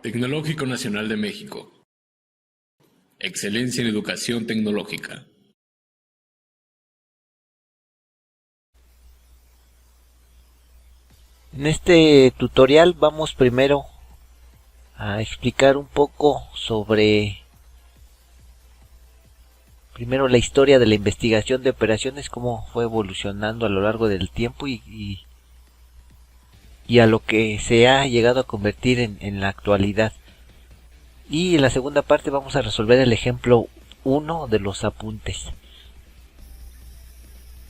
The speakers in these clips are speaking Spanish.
Tecnológico Nacional de México. Excelencia en educación tecnológica. En este tutorial vamos primero a explicar un poco sobre la historia de la investigación de operaciones, cómo fue evolucionando a lo largo del tiempo y a lo que se ha llegado a convertir en la actualidad. Y en la segunda parte vamos a resolver el ejemplo 1 de los apuntes.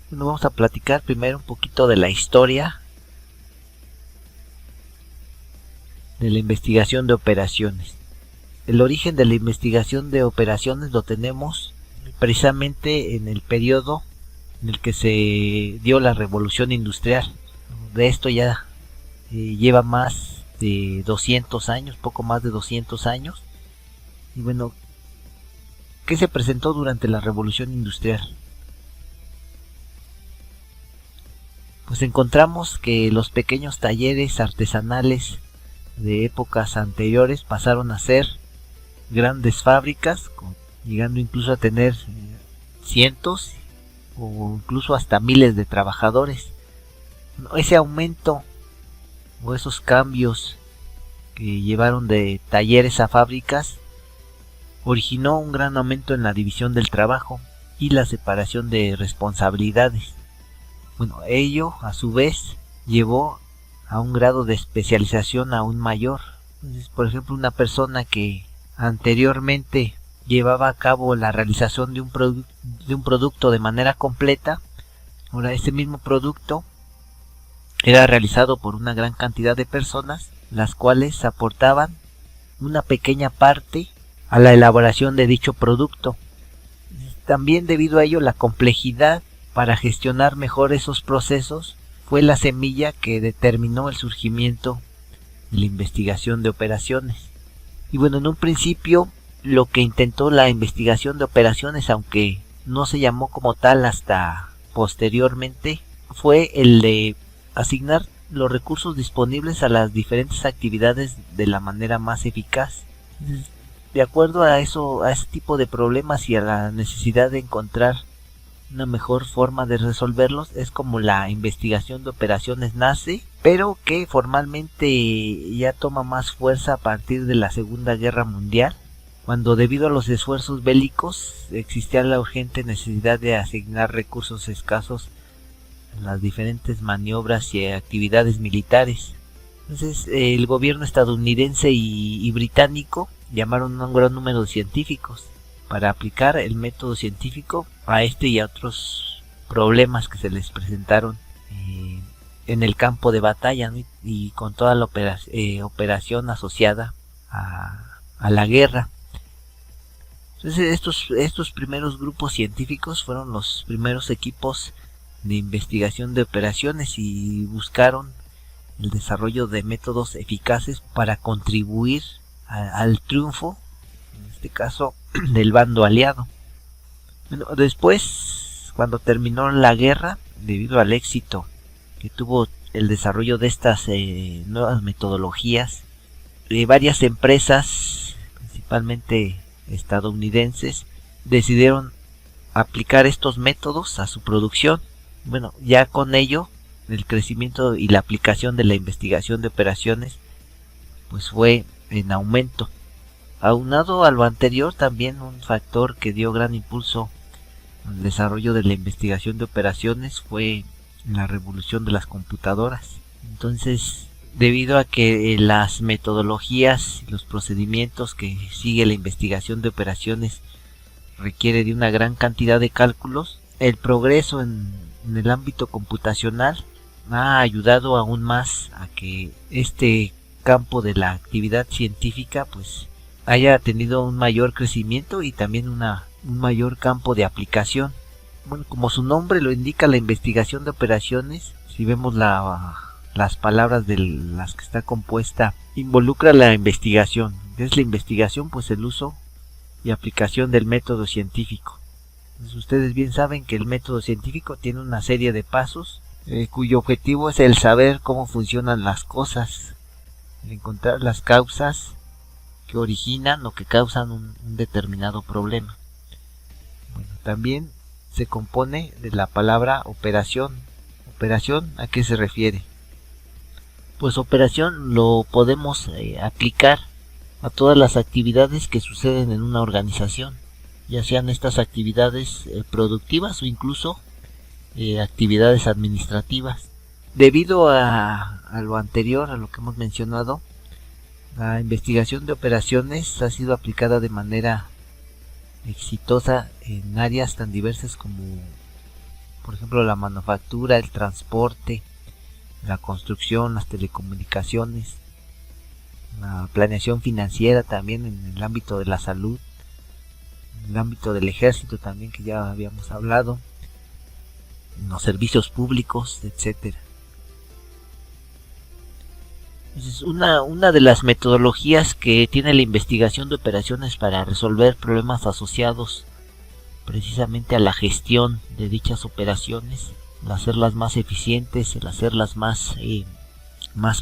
Bueno, vamos a platicar primero un poquito de la historia de la investigación de operaciones. El origen de la investigación de operaciones lo tenemos precisamente en el periodo en el que se dio la revolución industrial. De esto ya lleva más de 200 años, poco más de 200 años. Y bueno, ¿qué se presentó durante la revolución industrial? Pues encontramos que los pequeños talleres artesanales de épocas anteriores pasaron a ser grandes fábricas, llegando incluso a tener cientos o incluso hasta miles de trabajadores. Ese aumento o esos cambios que llevaron de talleres a fábricas originó un gran aumento en la división del trabajo y la separación de responsabilidades. Bueno, ello a su vez llevó a un grado de especialización aún mayor. Entonces, por ejemplo, una persona que anteriormente llevaba a cabo la realización de un producto de manera completa, ahora ese mismo producto era realizado por una gran cantidad de personas, las cuales aportaban una pequeña parte a la elaboración de dicho producto. También debido a ello, la complejidad para gestionar mejor esos procesos fue la semilla que determinó el surgimiento de la investigación de operaciones. Y bueno, en un principio lo que intentó la investigación de operaciones, aunque no se llamó como tal hasta posteriormente, fue el de asignar los recursos disponibles a las diferentes actividades de la manera más eficaz. De acuerdo a eso, a ese tipo de problemas y a la necesidad de encontrar una mejor forma de resolverlos, es como la investigación de operaciones nace, pero que formalmente ya toma más fuerza a partir de la Segunda Guerra Mundial, cuando debido a los esfuerzos bélicos existía la urgente necesidad de asignar recursos escasos a las diferentes maniobras y actividades militares. Entonces el gobierno estadounidense y británico llamaron a un gran número de científicos para aplicar el método científico a este y a otros problemas que se les presentaron en el campo de batalla, ¿no? Y con toda la operación asociada a la guerra. Entonces estos primeros grupos científicos fueron los primeros equipos de investigación de operaciones y buscaron el desarrollo de métodos eficaces para contribuir al triunfo, en este caso, del bando aliado. Bueno, después, cuando terminó la guerra, debido al éxito que tuvo el desarrollo de estas nuevas metodologías, varias empresas, principalmente estadounidenses, decidieron aplicar estos métodos a su producción. Bueno, ya con ello, el crecimiento y la aplicación de la investigación de operaciones pues fue en aumento. Aunado a lo anterior, también un factor que dio gran impulso al desarrollo de la investigación de operaciones fue la revolución de las computadoras. Entonces, debido a que las metodologías y los procedimientos que sigue la investigación de operaciones requiere de una gran cantidad de cálculos, el progreso en el ámbito computacional ha ayudado aún más a que este campo de la actividad científica pues haya tenido un mayor crecimiento y también un mayor campo de aplicación. Bueno, como su nombre lo indica, la investigación de operaciones, si vemos las palabras de las que está compuesta, involucra la investigación. ¿Qué es la investigación? Pues el uso y aplicación del método científico. Entonces, ustedes bien saben que el método científico tiene una serie de pasos cuyo objetivo es el saber cómo funcionan las cosas, el encontrar las causas que originan o que causan un determinado problema. Bueno, también se compone de la palabra operación. ¿Operación a qué se refiere? Pues operación lo podemos aplicar a todas las actividades que suceden en una organización, ya sean estas actividades productivas o incluso actividades administrativas. Debido a lo anterior, a lo que hemos mencionado, la investigación de operaciones ha sido aplicada de manera exitosa en áreas tan diversas como, por ejemplo, la manufactura, el transporte, la construcción, las telecomunicaciones, la planeación financiera, también en el ámbito de la salud, en el ámbito del ejército también, que ya habíamos hablado, en los servicios públicos, etcétera. Entonces, una de las metodologías que tiene la investigación de operaciones para resolver problemas asociados precisamente a la gestión de dichas operaciones, el hacerlas más eficientes, el hacerlas más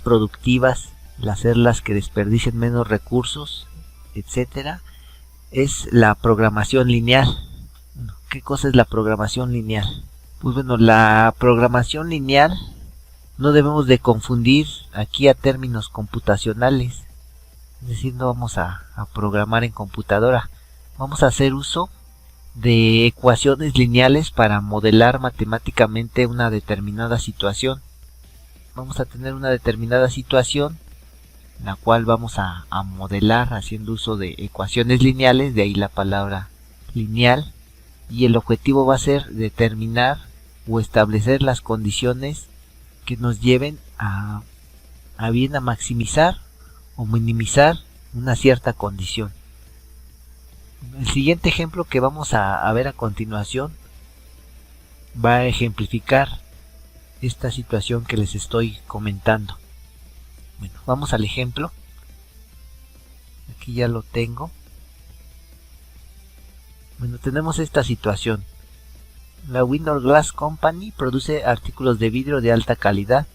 productivas, el hacerlas que desperdicien menos recursos, etcétera, es la programación lineal. ¿Qué cosa es la programación lineal? Pues bueno, la programación lineal no debemos de confundir aquí a términos computacionales, es decir, no vamos a programar en computadora, vamos a hacer uso de ecuaciones lineales para modelar matemáticamente una determinada situación. Vamos a tener una determinada situación, la cual vamos a modelar haciendo uso de ecuaciones lineales, de ahí la palabra lineal, y el objetivo va a ser determinar o establecer las condiciones que nos lleven a bien a maximizar o minimizar una cierta condición. El siguiente ejemplo que vamos a ver a continuación va a ejemplificar esta situación que les estoy comentando. Bueno, vamos al ejemplo. Aquí ya lo tengo. Bueno, tenemos esta situación. La Window Glass Company produce artículos de vidrio de alta calidad,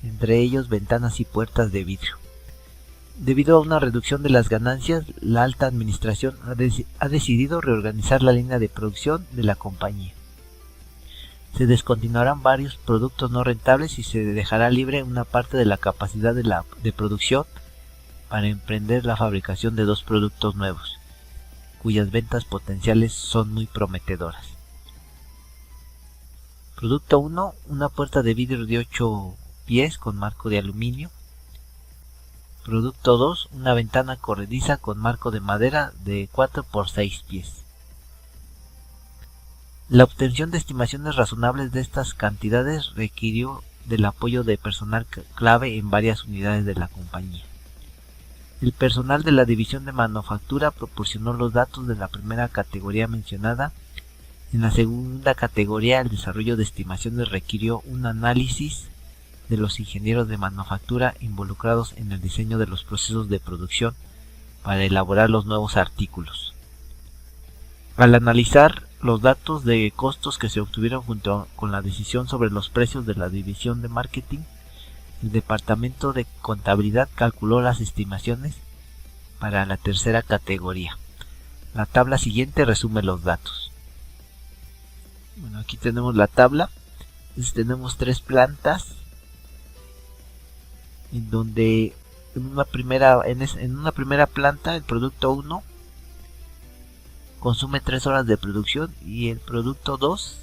entre ellos ventanas y puertas de vidrio. Debido a una reducción de las ganancias, la alta administración ha decidido reorganizar la línea de producción de la compañía. Se descontinuarán varios productos no rentables y se dejará libre una parte de la capacidad de producción para emprender la fabricación de 2 productos nuevos, cuyas ventas potenciales son muy prometedoras. Producto 1, una puerta de vidrio de 8 pies con marco de aluminio. Producto 2, una ventana corrediza con marco de madera de 4 por 6 pies. La obtención de estimaciones razonables de estas cantidades requirió del apoyo de personal clave en varias unidades de la compañía. El personal de la división de manufactura proporcionó los datos de la primera categoría mencionada. En la segunda categoría, el desarrollo de estimaciones requirió un análisis de los ingenieros de manufactura involucrados en el diseño de los procesos de producción para elaborar los nuevos artículos. Al analizar los datos de costos que se obtuvieron junto con la decisión sobre los precios de la división de marketing, el departamento de contabilidad calculó las estimaciones para la tercera categoría. La tabla siguiente resume los datos. Bueno, aquí tenemos la tabla. Entonces tenemos 3 plantas, en donde en una primera planta el producto 1 consume 3 horas de producción y el producto 2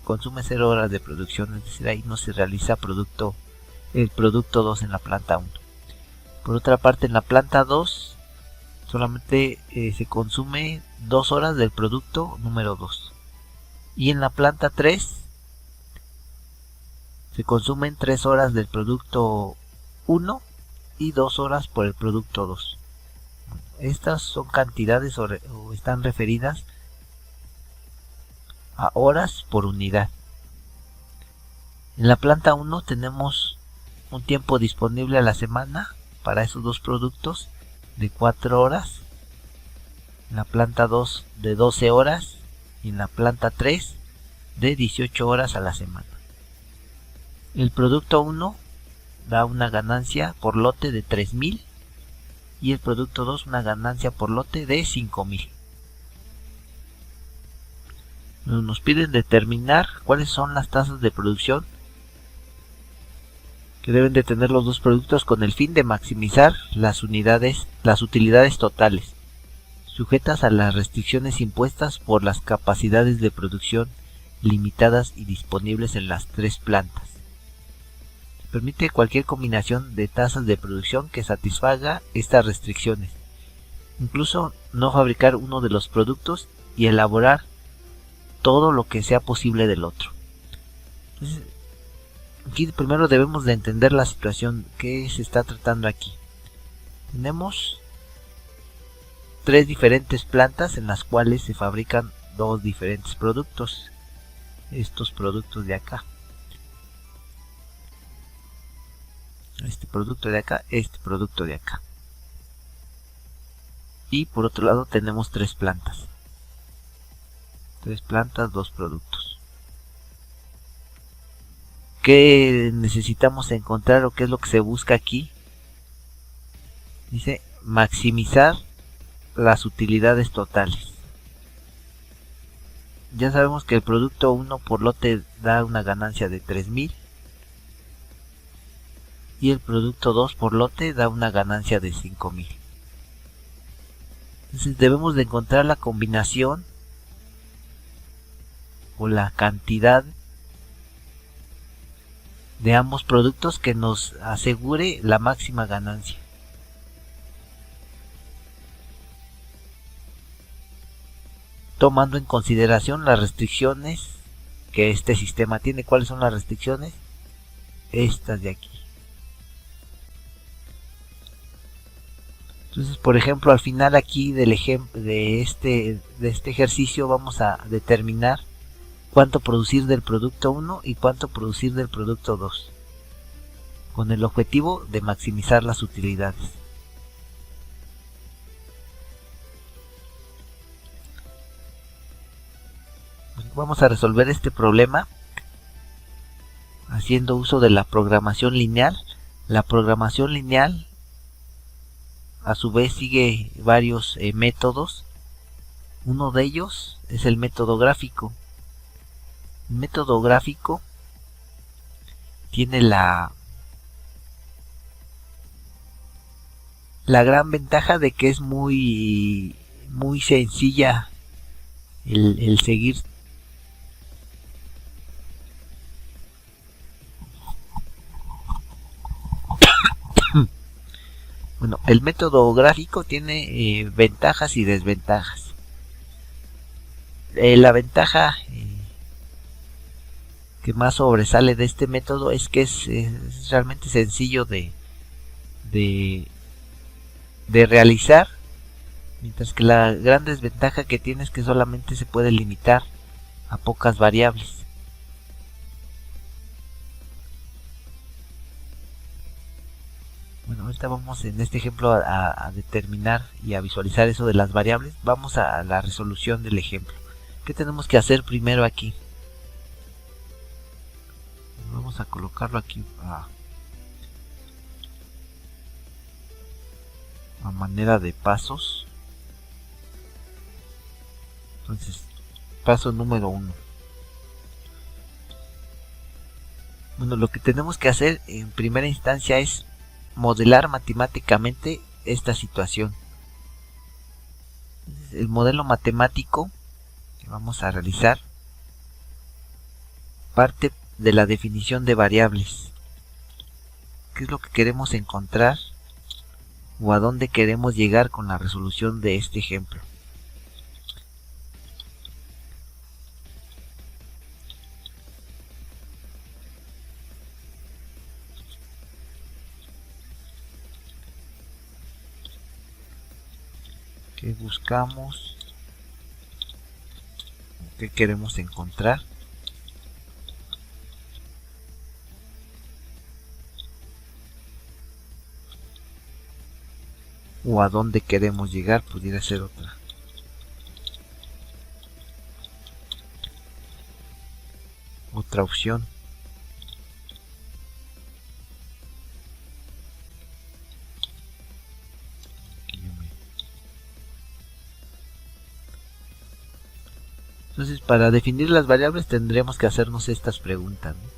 consume 0 horas de producción, es decir, ahí no se realiza el producto 2 en la planta 1. Por otra parte, en la planta 2 solamente se consume 2 horas del producto número 2. Y en la planta 3 se consumen 3 horas del producto 1 y 2 horas por el producto 2. Estas son cantidades o están referidas a horas por unidad. En la planta 1 tenemos un tiempo disponible a la semana para esos 2 productos de 4 horas. En la planta 2 de 12 horas. Y en la planta 3 de 18 horas a la semana. El producto 1 da una ganancia por lote de 3,000 y el producto 2 una ganancia por lote de 5,000. Nos piden determinar cuáles son las tasas de producción que deben de tener los dos productos con el fin de maximizar las utilidades totales, sujetas a las restricciones impuestas por las capacidades de producción limitadas y disponibles en las tres plantas. Permite cualquier combinación de tasas de producción que satisfaga estas restricciones, incluso no fabricar uno de los productos y elaborar todo lo que sea posible del otro. Entonces, aquí primero debemos de entender la situación que se está tratando aquí. Tenemos tres diferentes plantas en las cuales se fabrican dos diferentes productos. Estos productos de acá. Este producto de acá, este producto de acá. Y por otro lado tenemos tres plantas. Tres plantas, dos productos. ¿Qué necesitamos encontrar o qué es lo que se busca aquí? Dice maximizar las utilidades totales. Ya sabemos que el producto 1 por lote da una ganancia de 3,000 y el producto 2 por lote da una ganancia de 5,000. Entonces debemos de encontrar la combinación o la cantidad de ambos productos que nos asegure la máxima ganancia. Tomando en consideración las restricciones que este sistema tiene. ¿Cuáles son las restricciones? Estas de aquí. Entonces, por ejemplo, al final aquí del ejemplo de este ejercicio vamos a determinar cuánto producir del producto 1 y cuánto producir del producto 2, con el objetivo de maximizar las utilidades. Vamos a resolver este problema haciendo uso de la programación lineal. La programación lineal a su vez sigue varios métodos. Uno de ellos es el método gráfico. El método gráfico tiene la gran ventaja de que es muy sencilla el seguir. Bueno, el método gráfico tiene ventajas y desventajas. La ventaja que más sobresale de este método es que es realmente sencillo de realizar, mientras que la gran desventaja que tiene es que solamente se puede limitar a pocas variables. Bueno, ahorita vamos en este ejemplo a determinar y a visualizar eso de las variables. Vamos a la resolución del ejemplo. ¿Qué tenemos que hacer primero aquí? Vamos a colocarlo aquí a manera de pasos. Entonces, paso número 1. Bueno, lo que tenemos que hacer en primera instancia es modelar matemáticamente esta situación. El modelo matemático que vamos a realizar parte de la definición de variables. ¿Qué es lo que queremos encontrar o a dónde queremos llegar con la resolución de este ejemplo? ¿Qué buscamos? ¿Qué queremos encontrar? O a dónde queremos llegar, pudiera ser otra opción. Entonces, para definir las variables tendremos que hacernos estas preguntas, ¿no?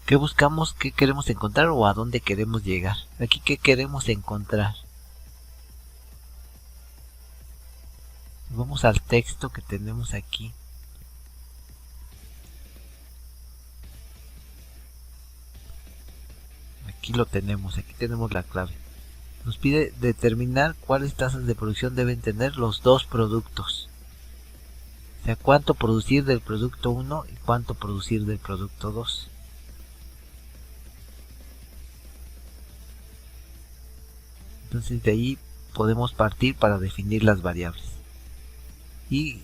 ¿Qué buscamos? ¿Qué queremos encontrar? ¿O a dónde queremos llegar? Aquí, ¿qué queremos encontrar? Vamos al texto que tenemos aquí. Aquí lo tenemos, aquí tenemos la clave. Nos pide determinar cuáles tasas de producción deben tener los dos productos. O sea, cuánto producir del producto 1 y cuánto producir del producto 2. Entonces de ahí podemos partir para definir las variables. Y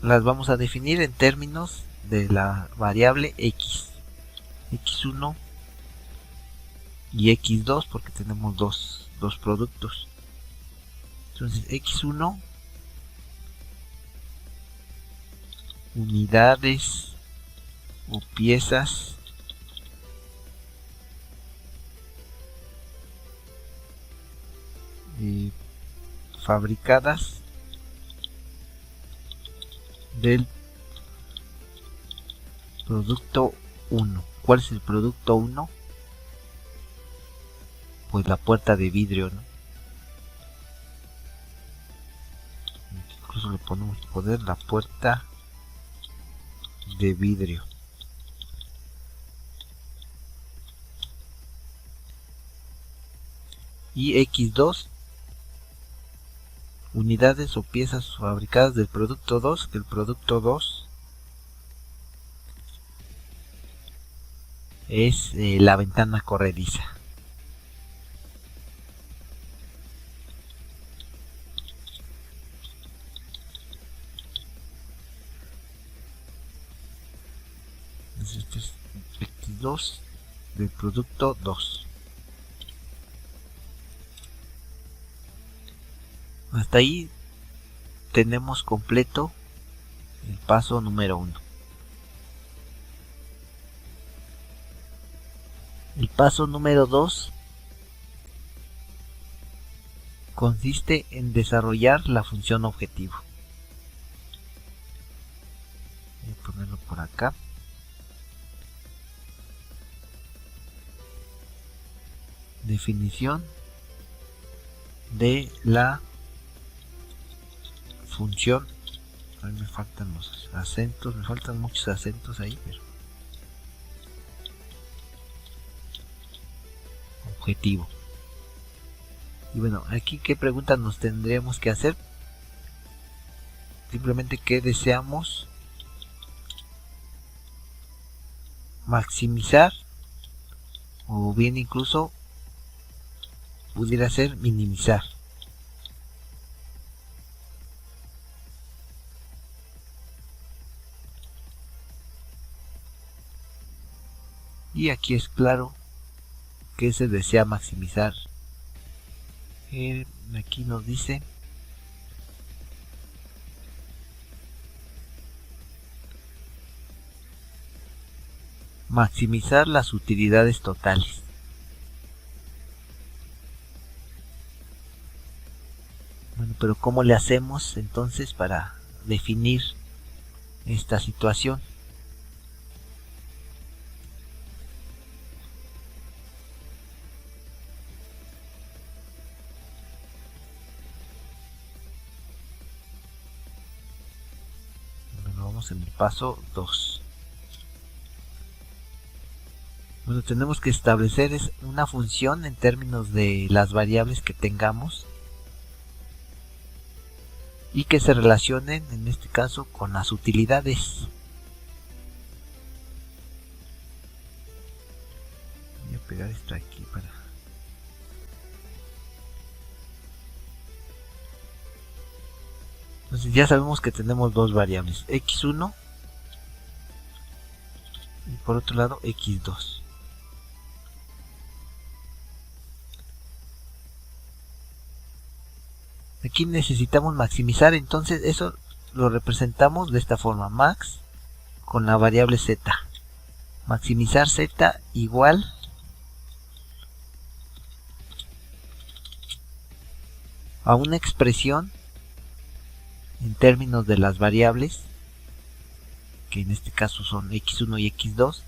las vamos a definir en términos de la variable x. x1 y x2 porque tenemos dos productos. Entonces x1 unidades o piezas fabricadas del producto 1. ¿Cuál es el producto 1? Pues la puerta de vidrio, ¿no? Incluso le podemos poner la puerta de vidrio. Y x2 unidades o piezas fabricadas del producto 2, que el producto 2 es la ventana corrediza. Entonces este es x2 del producto 2. Hasta ahí tenemos completo el paso número 1. El paso número 2 consiste en desarrollar la función objetivo. Voy a ponerlo por acá. Definición de la función. A mí me faltan los acentos, me faltan muchos acentos ahí, pero objetivo. Y bueno, aquí qué pregunta nos tendríamos que hacer. Simplemente que deseamos maximizar, o bien incluso pudiera ser minimizar. Y aquí es claro que se desea maximizar. Aquí nos dice maximizar las utilidades totales. Bueno, pero ¿cómo le hacemos entonces para definir esta situación? Bueno, vamos en el paso 2. Bueno, tenemos que establecer una función en términos de las variables que tengamos y que se relacionen en este caso con las utilidades. Voy a pegar esto aquí para... Entonces ya sabemos que tenemos dos variables, x1 y por otro lado x2. Aquí necesitamos maximizar, entonces eso lo representamos de esta forma, max con la variable z. Maximizar z igual a una expresión en términos de las variables, que en este caso son x1 y x2,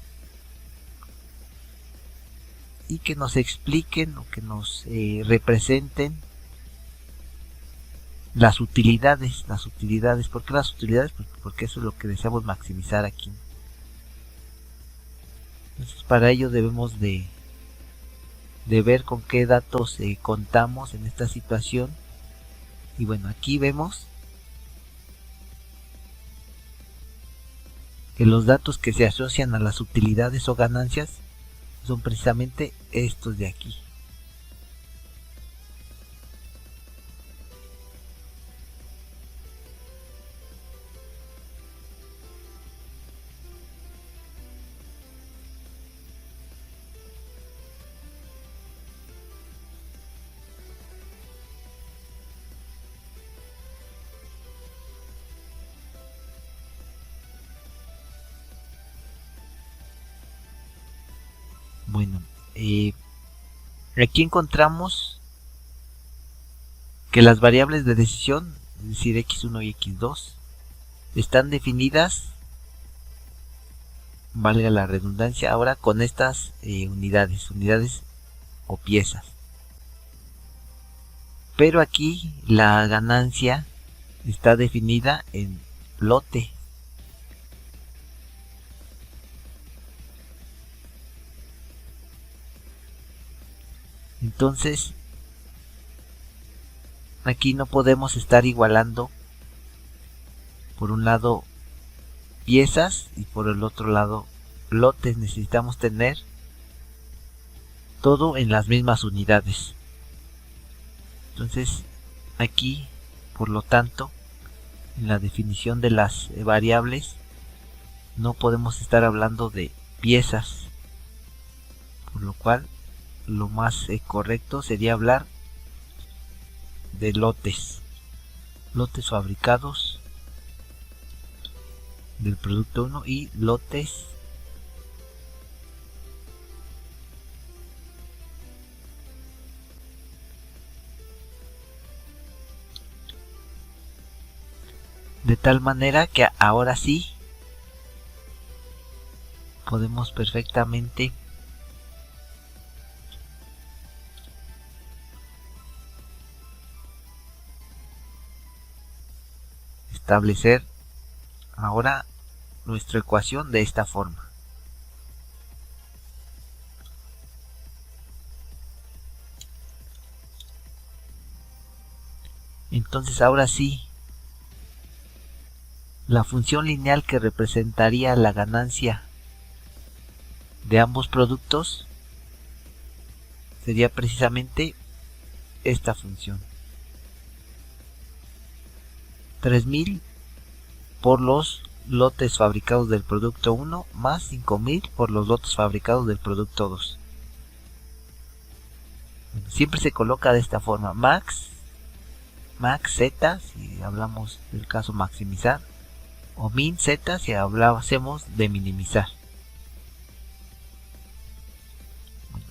y que nos expliquen o que nos representen las utilidades. ¿Por qué las utilidades? Pues porque eso es lo que deseamos maximizar aquí. Entonces para ello debemos de ver con qué datos contamos en esta situación. Y bueno, aquí vemos que los datos que se asocian a las utilidades o ganancias son precisamente estos de aquí. Bueno, aquí encontramos que las variables de decisión, es decir x1 y x2, están definidas, valga la redundancia, ahora con estas unidades o piezas. Pero aquí la ganancia está definida en lote. Entonces aquí no podemos estar igualando por un lado piezas y por el otro lado lotes. Necesitamos tener todo en las mismas unidades. Entonces aquí, por lo tanto, en la definición de las variables no podemos estar hablando de piezas, por lo cual lo más correcto sería hablar de lotes fabricados del producto 1 y lotes de tal manera que ahora sí podemos perfectamente establecer ahora nuestra ecuación de esta forma. Entonces ahora sí, la función lineal que representaría la ganancia de ambos productos sería precisamente esta función. 3000 por los lotes fabricados del producto 1 más 5000 por los lotes fabricados del producto 2. Siempre se coloca de esta forma: max z si hablamos del caso maximizar, o min z si hablásemos de minimizar.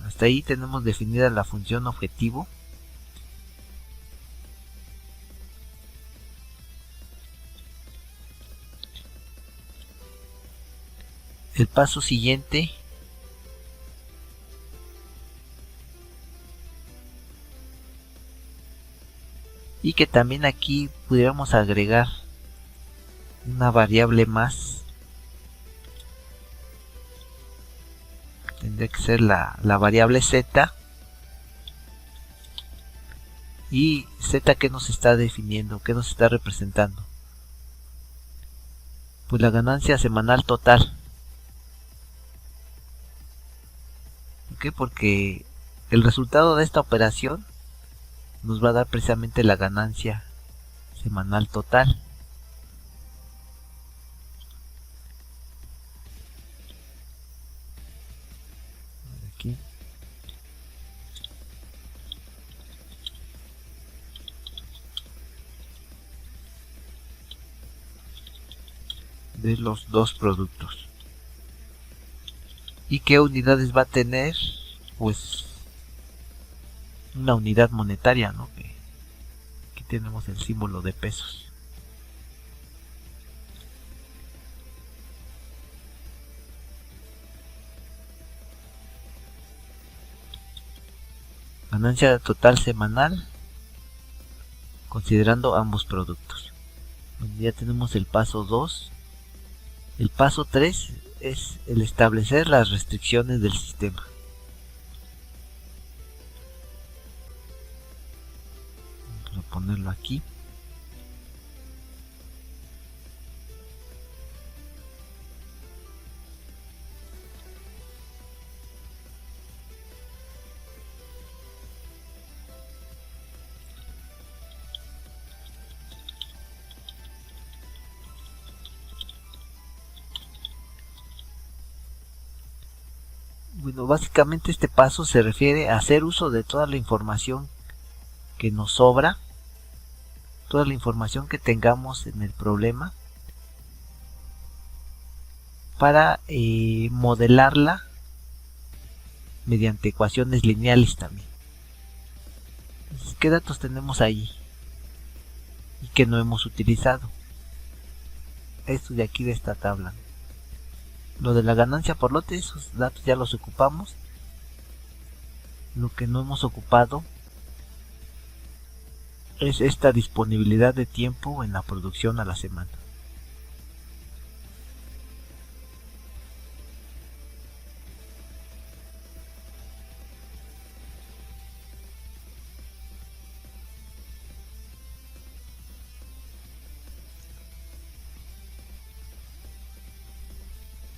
Hasta ahí tenemos definida la función objetivo. El paso siguiente y que también aquí pudiéramos agregar una variable más, tendría que ser la variable z. Y z, ¿qué nos está definiendo? ¿Qué nos está representando? Pues la ganancia semanal total. ¿Por qué? Porque el resultado de esta operación nos va a dar precisamente la ganancia semanal total. de los dos productos. ¿Y qué unidades va a tener? Pues una unidad monetaria, ¿no? Aquí tenemos el símbolo de pesos. Ganancia total semanal considerando ambos productos. Bueno, ya tenemos el paso 2. El paso 3 es el establecer las restricciones del sistema. Vamos a ponerlo aquí. Bueno, básicamente este paso se refiere a hacer uso de toda la información que nos sobra, toda la información que tengamos en el problema, para modelarla mediante ecuaciones lineales también. Entonces, ¿qué datos tenemos ahí y que no hemos utilizado? Esto de aquí de esta tabla. Lo de la ganancia por lote, esos datos ya los ocupamos. Lo que no hemos ocupado es esta disponibilidad de tiempo en la producción a la semana.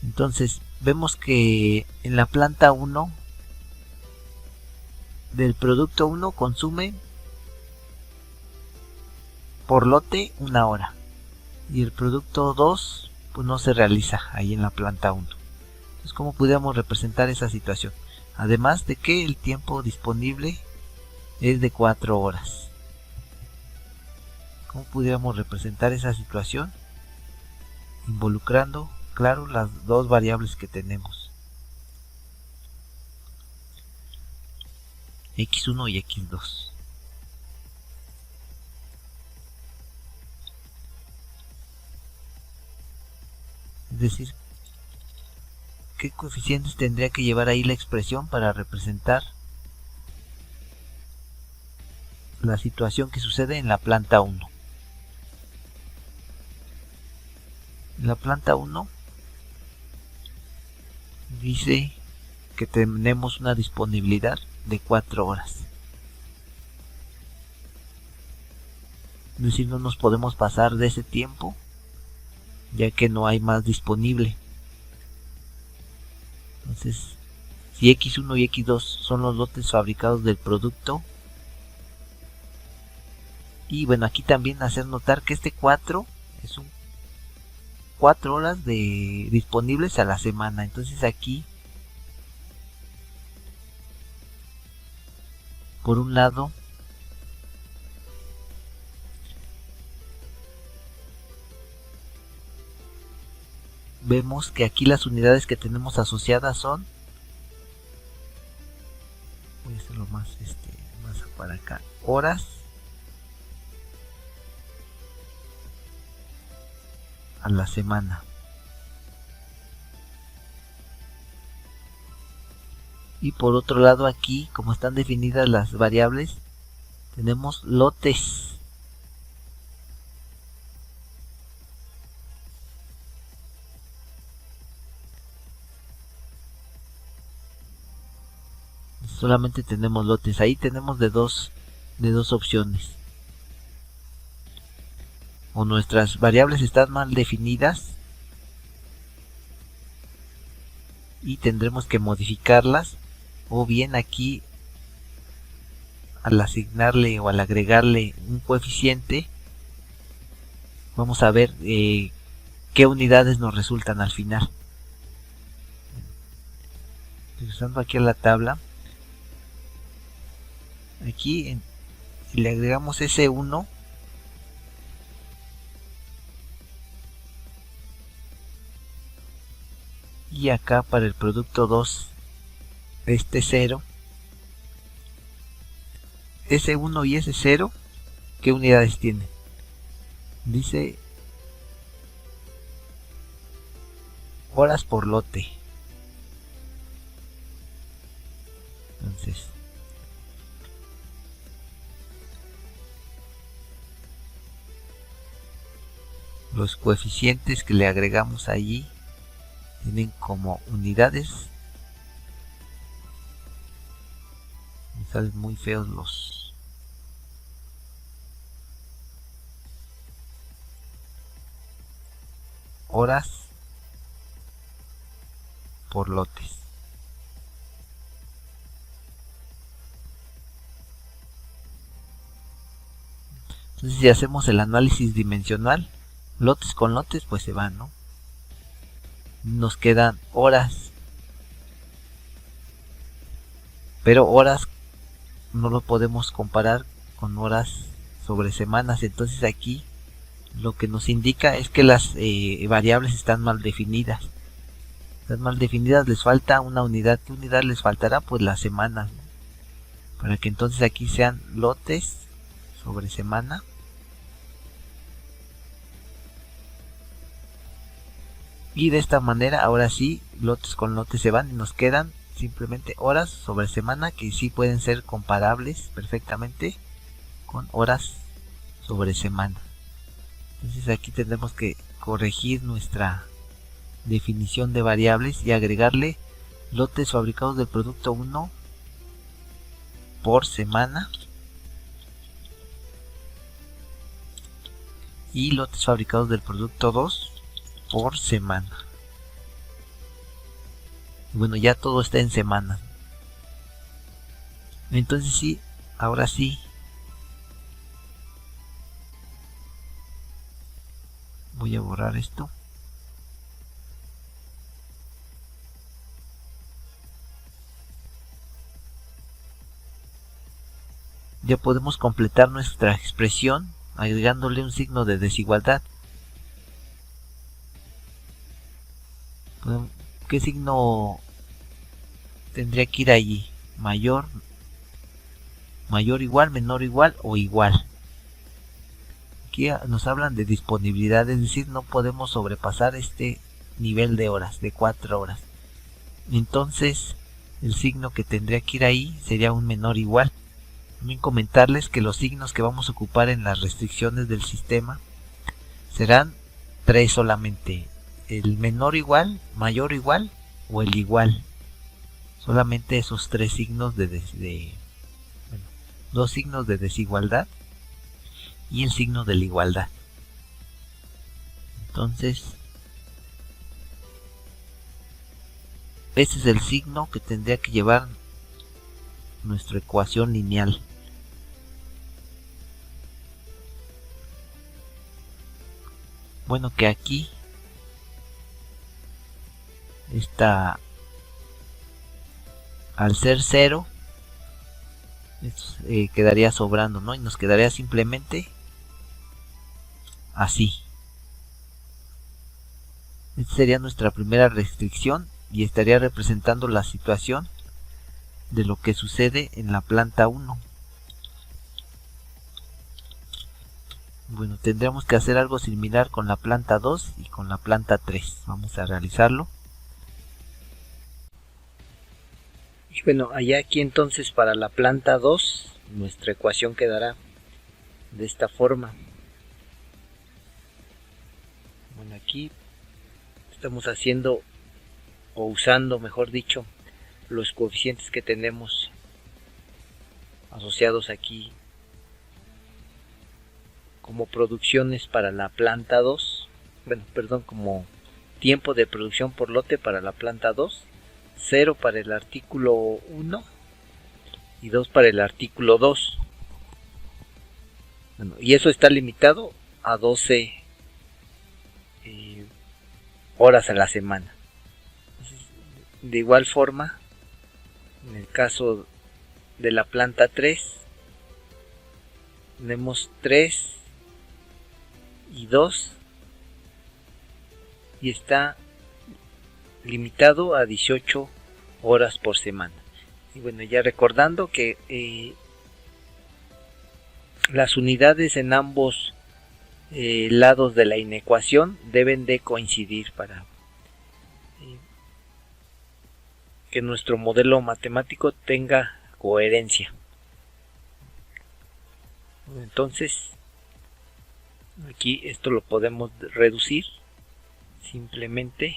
Entonces vemos que en la planta 1 del producto 1 consume por lote 1 hora y el producto 2 pues no se realiza ahí en la planta 1. Entonces, ¿cómo podríamos representar esa situación? Además de que el tiempo disponible es de 4 horas. ¿Cómo pudiéramos representar esa situación? Involucrando, claro, las dos variables que tenemos, x1 y x2. Es decir, ¿qué coeficientes tendría que llevar ahí la expresión para representar la situación que sucede en la planta 1? En la planta 1 dice que tenemos una disponibilidad de 4 horas. Es decir, no nos podemos pasar de ese tiempo, ya que no hay más disponible. Entonces, si x1 y x2 son los lotes fabricados del producto, y bueno, aquí también hacer notar que este 4 es un 4 horas disponibles a la semana. Entonces aquí, por un lado, vemos que aquí las unidades que tenemos asociadas son, voy a hacerlo más para acá, horas a la semana. Y por otro lado, aquí, como están definidas las variables, tenemos lotes. Solamente tenemos lotes. Ahí tenemos de dos opciones. O nuestras variables están mal definidas y tendremos que modificarlas, o bien aquí, al asignarle o al agregarle un coeficiente, vamos a ver qué unidades nos resultan al final. Regresando aquí a la tabla, aquí si le agregamos ese 1, Y acá para el producto 2, este 0, ese 1 y ese 0, ¿qué unidades tienen? Dice horas por lote. Entonces, los coeficientes que le agregamos allí tienen como unidades. Me salen muy feos los horas por lotes. Entonces, si hacemos el análisis dimensional, lotes con lotes, pues se van, ¿no? Nos quedan horas, pero horas no lo podemos comparar con horas sobre semanas. Entonces aquí lo que nos indica es que las variables están mal definidas. Están mal definidas, les falta una unidad. ¿Qué unidad les faltará? Pues las semanas, ¿no? Para que entonces aquí sean lotes sobre semana. Y de esta manera, ahora sí, lotes con lotes se van y nos quedan simplemente horas sobre semana, que sí pueden ser comparables perfectamente con horas sobre semana. Entonces aquí tendremos que corregir nuestra definición de variables y agregarle lotes fabricados del producto 1 por semana y lotes fabricados del producto 2 por semana. Bueno, ya todo está en semanas. Entonces sí, ahora sí voy a borrar esto. Ya podemos completar nuestra expresión agregándole un signo de desigualdad. ¿Qué signo tendría que ir allí? Mayor, igual, menor igual o igual. Aquí nos hablan de disponibilidad, es decir, no podemos sobrepasar este nivel de horas, de 4 horas. Entonces, el signo que tendría que ir ahí sería un menor igual. También comentarles que los signos que vamos a ocupar en las restricciones del sistema serán 3 solamente: el menor igual, mayor igual o el igual. Solamente esos 3 signos bueno, 2 signos de desigualdad y el signo de la igualdad. Entonces, este es el signo que tendría que llevar nuestra ecuación lineal. Bueno, que aquí está, al ser 0, quedaría sobrando, ¿no? Y nos quedaría simplemente así. Esta sería nuestra primera restricción y estaría representando la situación de lo que sucede en la planta 1. Bueno, tendremos que hacer algo similar con la planta 2 y con la planta 3. Vamos a realizarlo. Y bueno, allá aquí entonces para la planta 2, nuestra ecuación quedará de esta forma. Bueno, aquí estamos haciendo, o usando, mejor dicho, los coeficientes que tenemos asociados aquí como producciones para la planta 2, como tiempo de producción por lote para la planta 2, 0 para el artículo 1 y 2 para el artículo 2. Bueno, y eso está limitado a 12 horas a la semana. Entonces, de igual forma, en el caso de la planta 3, tenemos 3 y 2 y está limitado a 18 horas por semana. Y bueno, ya recordando que las unidades en ambos lados de la inecuación deben de coincidir para que nuestro modelo matemático tenga coherencia. Entonces, aquí esto lo podemos reducir simplemente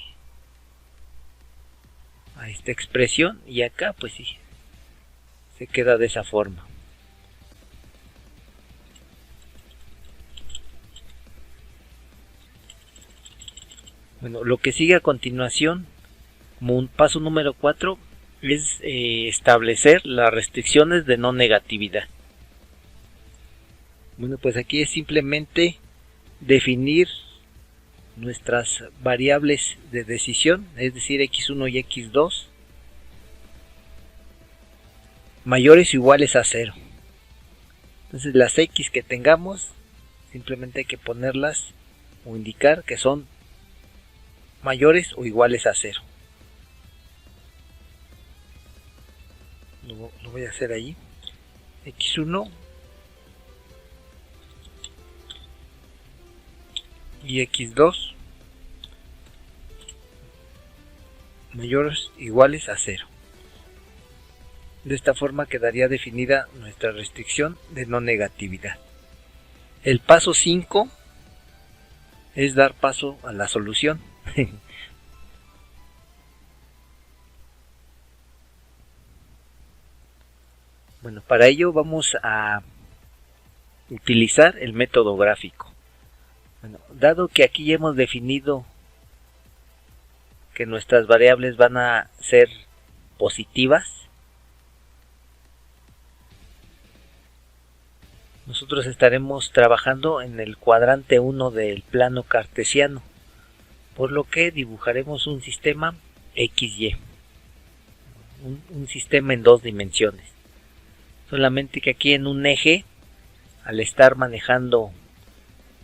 a esta expresión, y acá pues sí, se queda de esa forma. Bueno, lo que sigue a continuación, como un paso número 4, es establecer las restricciones de no negatividad. Bueno, pues aquí es simplemente definir nuestras variables de decisión, es decir, x1 y x2, mayores o iguales a 0. Entonces las x que tengamos, simplemente hay que ponerlas o indicar que son mayores o iguales a 0. Lo voy a hacer ahí. x1 y x2 mayores o iguales a 0. De esta forma quedaría definida nuestra restricción de no negatividad. El paso 5 es dar paso a la solución. Bueno, para ello vamos a utilizar el método gráfico. Bueno, dado que aquí ya hemos definido que nuestras variables van a ser positivas, nosotros estaremos trabajando en el cuadrante 1 del plano cartesiano, por lo que dibujaremos un sistema XY, un sistema en 2 dimensiones. Solamente que aquí en un eje, al estar manejando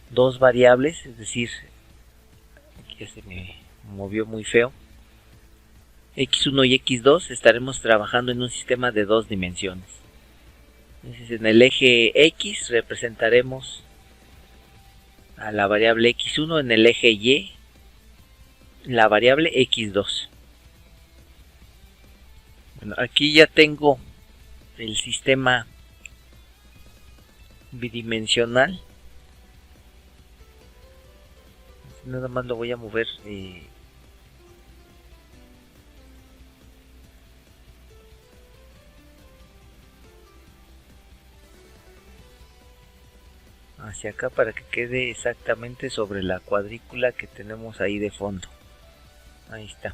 dos variables, es decir, aquí ya se me movió muy feo, x1 y x2, estaremos trabajando en un sistema de 2 dimensiones. Entonces, en el eje X representaremos a la variable x1, en el eje Y la variable x2. Bueno, aquí ya tengo el sistema bidimensional. Nada más lo voy a mover hacia acá para que quede exactamente sobre la cuadrícula que tenemos ahí de fondo. Ahí está.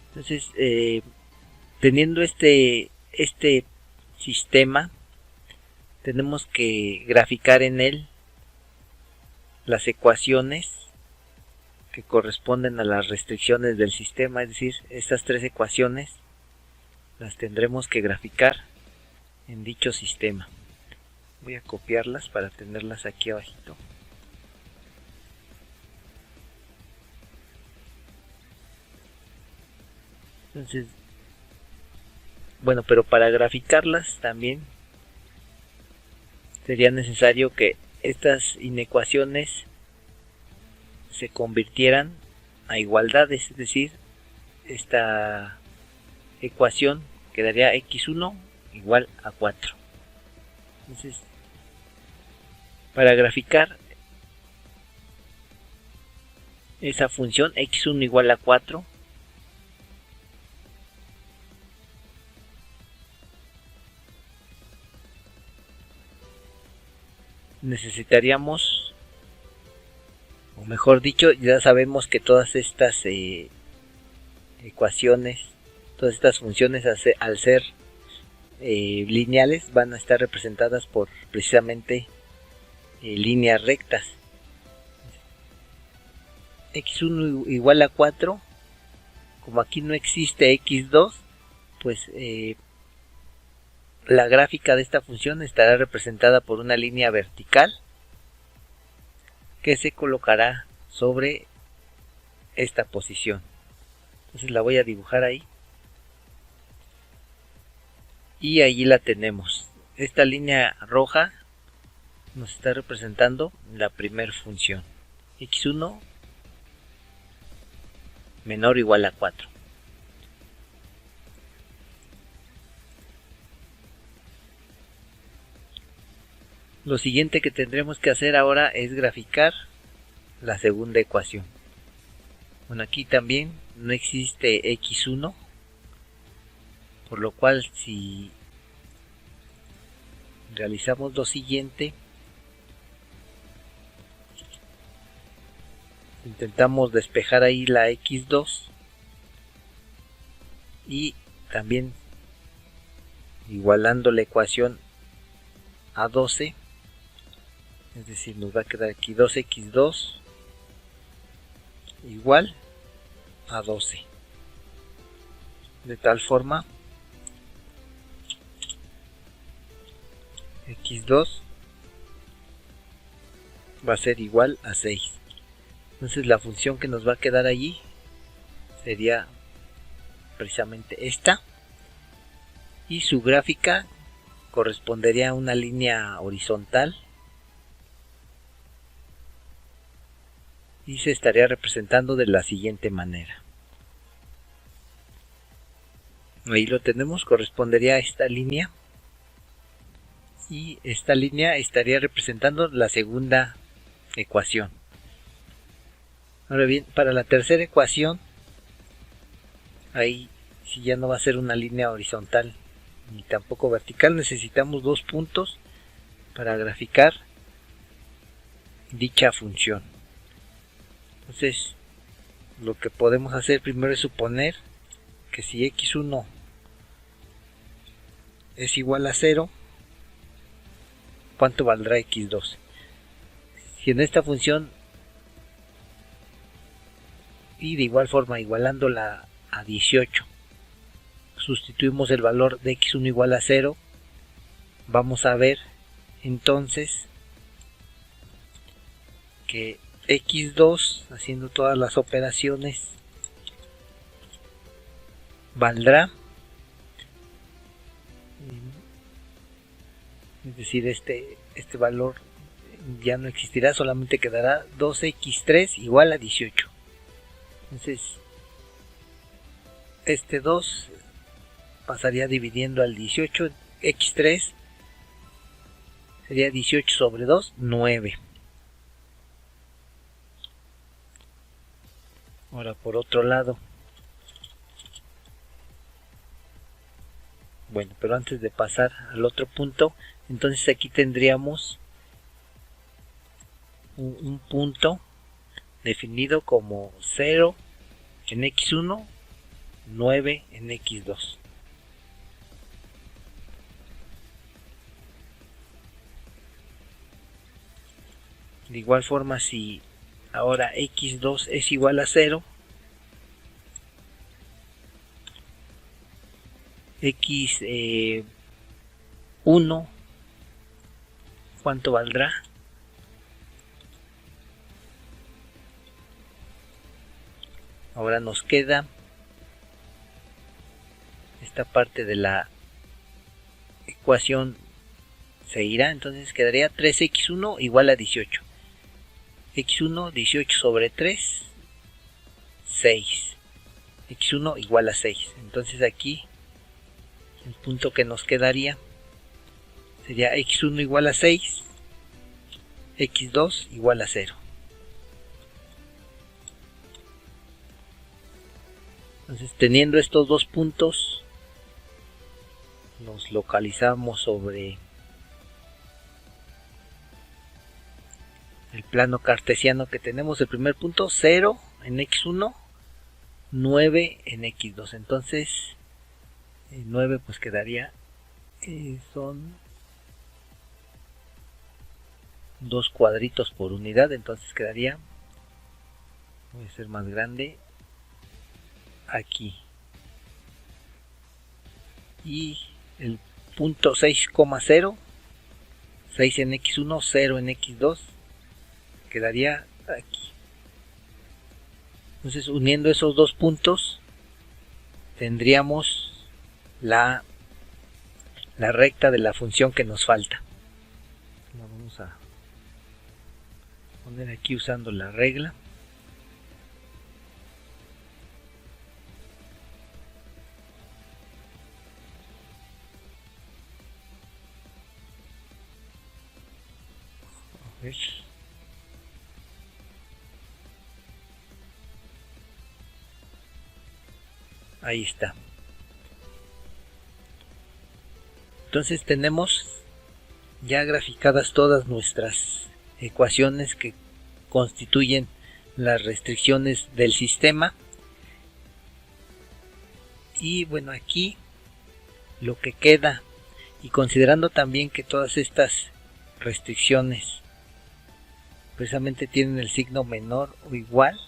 Entonces, teniendo este sistema, tenemos que graficar en él las ecuaciones que corresponden a las restricciones del sistema, es decir, estas 3 ecuaciones las tendremos que graficar en dicho sistema. Voy a copiarlas para tenerlas aquí abajito. Entonces, bueno, pero para graficarlas también sería necesario que estas inecuaciones se convirtieran a igualdades, es decir, esta ecuación quedaría x1 igual a 4. Entonces, para graficar esa función x1 igual a 4, necesitaríamos, o mejor dicho, ya sabemos que todas estas ecuaciones, todas estas funciones al ser lineales van a estar representadas por precisamente líneas rectas. x1 igual a 4, como aquí no existe x2, pues la gráfica de esta función estará representada por una línea vertical que se colocará sobre esta posición. Entonces la voy a dibujar ahí. Y allí la tenemos. Esta línea roja nos está representando la primera función. X1 menor o igual a 4. Lo siguiente que tendremos que hacer ahora es graficar la segunda ecuación. Bueno, aquí también no existe x1, por lo cual si realizamos lo siguiente, intentamos despejar ahí la x2 y también igualando la ecuación a 12, es decir, nos va a quedar aquí 2x2 igual a 12, de tal forma x2 va a ser igual a 6. Entonces la función que nos va a quedar allí sería precisamente esta, y su gráfica correspondería a una línea horizontal y se estaría representando de la siguiente manera. Ahí lo tenemos, correspondería a esta línea, y esta línea estaría representando la segunda ecuación. Ahora bien, para la tercera ecuación, ahí si ya no va a ser una línea horizontal ni tampoco vertical, necesitamos dos puntos para graficar dicha función. Entonces, lo que podemos hacer primero es suponer que si x1 es igual a 0, ¿cuánto valdrá x2? Si en esta función, y de igual forma igualándola a 18, sustituimos el valor de x1 igual a 0, vamos a ver entonces que x2, haciendo todas las operaciones, valdrá, es decir, este valor ya no existirá, solamente quedará 2x3 igual a 18. Entonces este 2 pasaría dividiendo al 18, x3 sería 18 sobre 2, 9. Ahora por otro lado, bueno, pero antes de pasar al otro punto, entonces aquí tendríamos un punto definido como 0 en x1, 9 en x2. De igual forma, si ahora x2 es igual a 0, x1, ¿cuánto valdrá? Ahora nos queda esta parte de la ecuación, se irá, entonces quedaría 3x1 igual a 18. x1, 18 sobre 3, 6. x1 igual a 6. Entonces aquí el punto que nos quedaría sería x1 igual a 6, x2 igual a 0. Entonces, teniendo estos dos puntos, nos localizamos sobre el plano cartesiano que tenemos. El primer punto, 0 en x1, 9 en x2. Entonces 9 pues quedaría, son dos cuadritos por unidad, entonces quedaría, voy a ser más grande, aquí. Y el punto 6,0, 6 en x1, 0 en x2, quedaría aquí. Entonces, uniendo esos dos puntos, tendríamos la recta de la función que nos falta. La vamos a poner aquí usando la regla. A ver. Ahí está. Entonces tenemos ya graficadas todas nuestras ecuaciones que constituyen las restricciones del sistema. Y bueno, aquí lo que queda, y considerando también que todas estas restricciones precisamente tienen el signo menor o igual,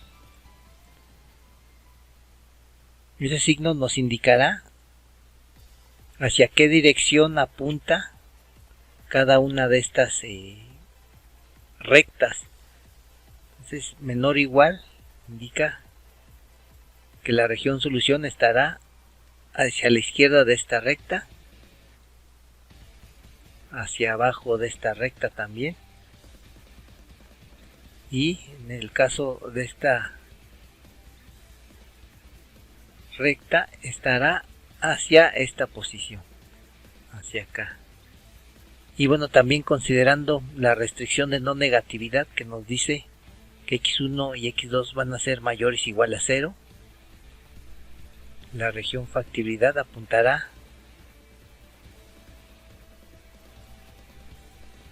ese signo nos indicará hacia qué dirección apunta cada una de estas rectas. Entonces, menor o igual indica que la región solución estará hacia la izquierda de esta recta, hacia abajo de esta recta también, y en el caso de esta recta estará hacia esta posición, hacia acá. Y bueno, también considerando la restricción de no negatividad que nos dice que x1 y x2 van a ser mayores o igual a 0, la región factibilidad apuntará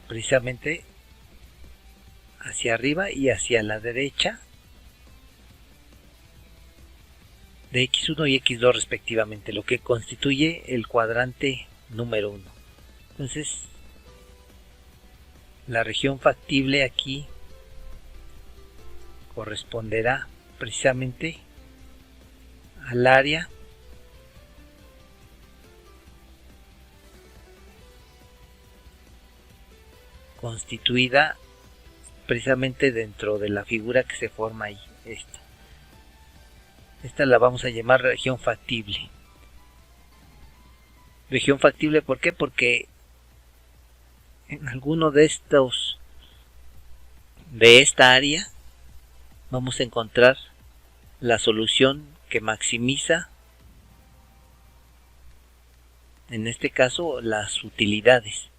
precisamente hacia arriba y hacia la derecha de x1 y x2 respectivamente, lo que constituye el cuadrante número 1. Entonces, la región factible aquí corresponderá precisamente al área constituida precisamente dentro de la figura que se forma ahí. Esta la vamos a llamar región factible. Región factible, ¿por qué? Porque en alguno de esta área vamos a encontrar la solución que maximiza, en este caso, las utilidades.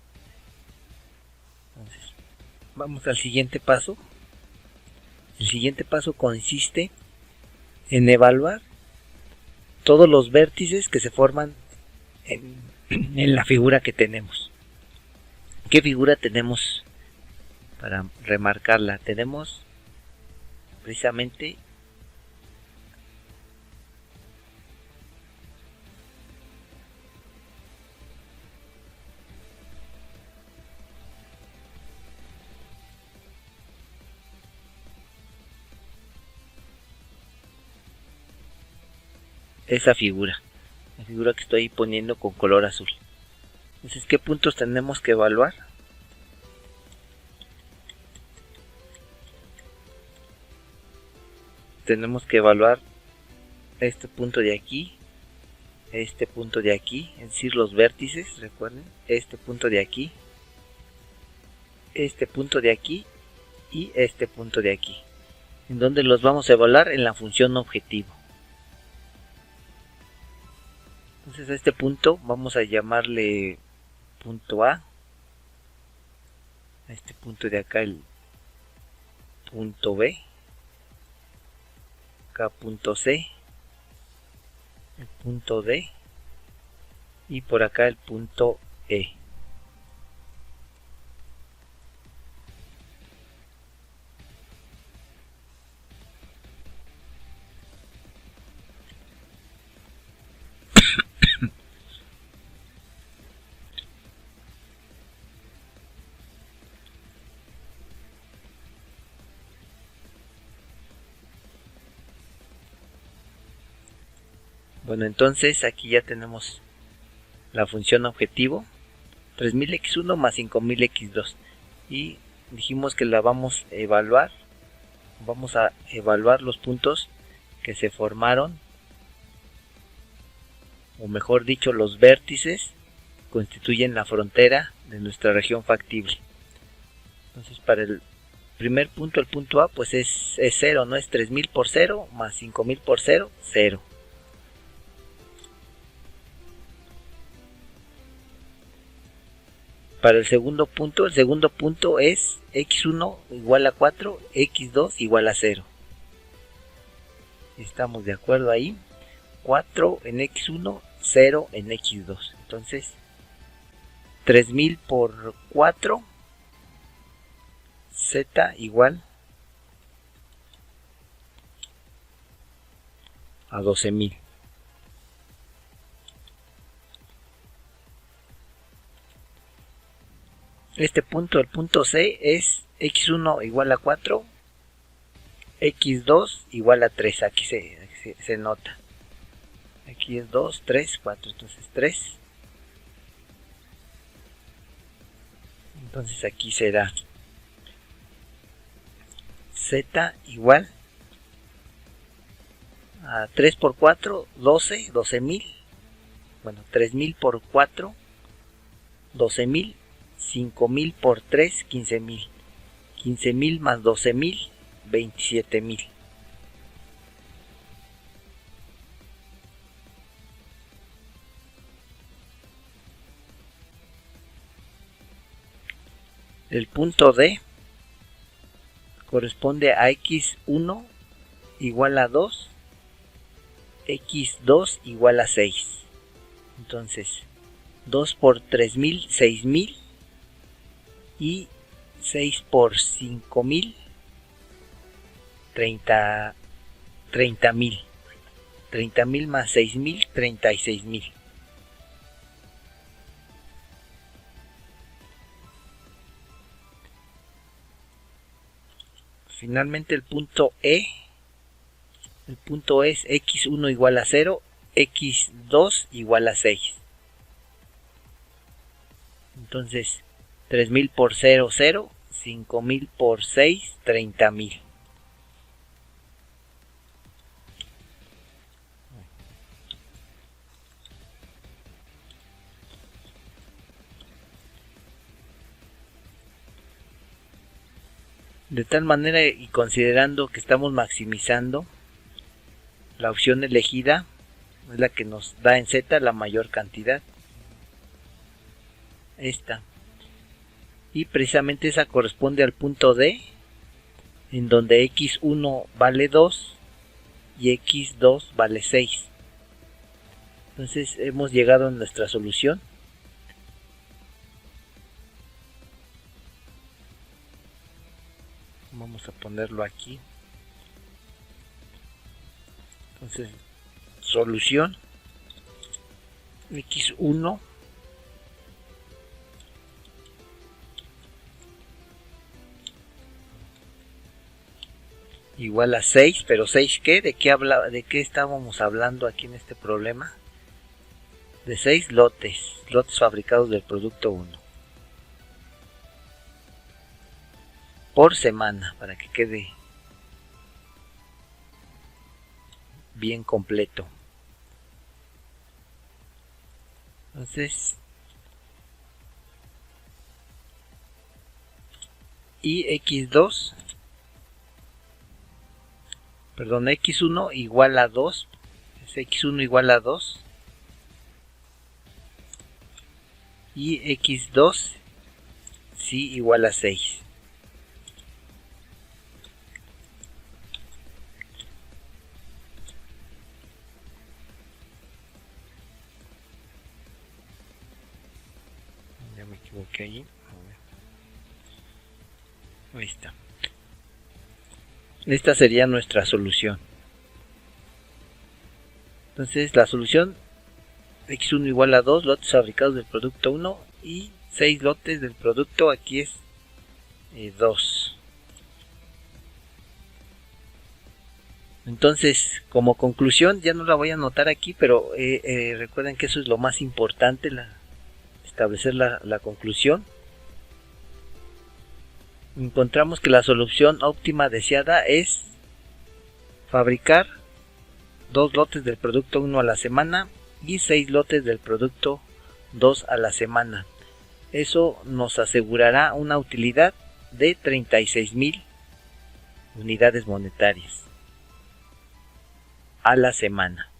Entonces, vamos al siguiente paso. El siguiente paso consiste en evaluar todos los vértices que se forman en la figura que tenemos. ¿Qué figura tenemos para remarcarla? Tenemos precisamente esa figura, la figura que estoy poniendo con color azul. Entonces, ¿qué puntos tenemos que evaluar? Tenemos que evaluar este punto de aquí, este punto de aquí, es decir, los vértices, recuerden, este punto de aquí, este punto de aquí y este punto de aquí. ¿En dónde los vamos a evaluar? En la función objetivo. Entonces a este punto vamos a llamarle punto A este punto de acá el punto B, acá punto C, el punto D y por acá el punto E. Bueno, entonces aquí ya tenemos la función objetivo 3000x1 más 5000x2 y dijimos que la vamos a evaluar los puntos que se formaron, o mejor dicho, los vértices constituyen la frontera de nuestra región factible. Entonces, para el primer punto, el punto A, pues es 0, ¿no? Es 3000 por 0 más 5000 por 0, 0. Para el segundo punto es x1 igual a 4, x2 igual a 0. Estamos de acuerdo ahí. 4 en x1, 0 en x2. Entonces, 3000 por 4, z igual a 12000. Este punto, el punto C, es x1 igual a 4, x2 igual a 3. Aquí se nota. Aquí es 2, 3, 4, entonces 3. Entonces aquí será z igual a 3 por 4, 12, 12000. Bueno, 3000 por 4, 12000. 5000 por 3, 15000. 15000 más 12000, 27000. El punto D corresponde a x1 igual a 2, x2 igual a 6. Entonces, 2 por 3000, 6000. Y 6 por 5000, 30.000. 30.000 más 6.000, 36.000. Finalmente el punto E. El punto es x1 igual a 0, x2 igual a 6. Entonces, 3000 por 0, 0, 5000 por 6, 30.000. De tal manera, y considerando que estamos maximizando, la opción elegida es la que nos da en Z la mayor cantidad. Esta. Y precisamente esa corresponde al punto D, en donde x1 vale 2 y x2 vale 6. Entonces hemos llegado a nuestra solución. Vamos a ponerlo aquí. Entonces, solución x1 igual a 6, pero 6 ¿qué? ¿De qué estábamos hablando aquí en este problema? De 6 lotes fabricados del producto 1. Por semana, para que quede bien completo. Entonces, y x2, perdón, x1 igual a 2, es x1 igual a 2, y x2 sí igual a 6. Ya me equivoqué allí. Ahí está. Esta sería nuestra solución. Entonces la solución, x1 igual a 2 lotes fabricados del producto 1 y 6 lotes del producto, aquí es 2. Entonces, como conclusión, ya no la voy a anotar aquí, pero recuerden que eso es lo más importante, establecer la conclusión. Encontramos que la solución óptima deseada es fabricar 2 lotes del producto 1 a la semana y 6 lotes del producto 2 a la semana. Eso nos asegurará una utilidad de 36,000 unidades monetarias a la semana.